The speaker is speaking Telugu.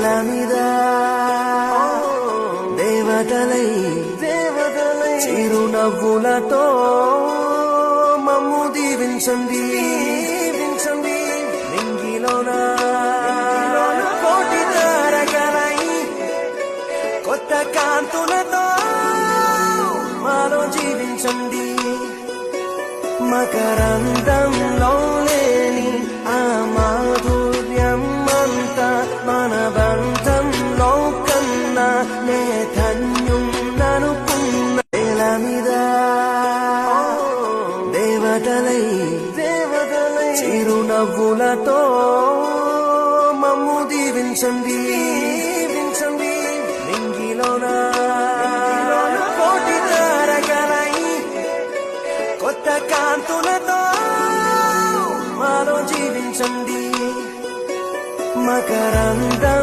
నేల మీద దేవతలై చిరునవ్వులతో మమ్ము దీవించండి నింగిలోన కోటి తారకలై కొత్త కాంతులతో మాలో జీవించండి మకరందంలో లేని ఆ మాధుర్యం అంతా మన బంధంలో కన్నా నే ధన్యున్ననుకున్న నేల మీద దేవతలై చిరునవ్వులతో మమ్ము దీవించండి నింగిలోన కోటి తారకలై కొత్త కాంతులతో మాలో జీవించండి మకరందం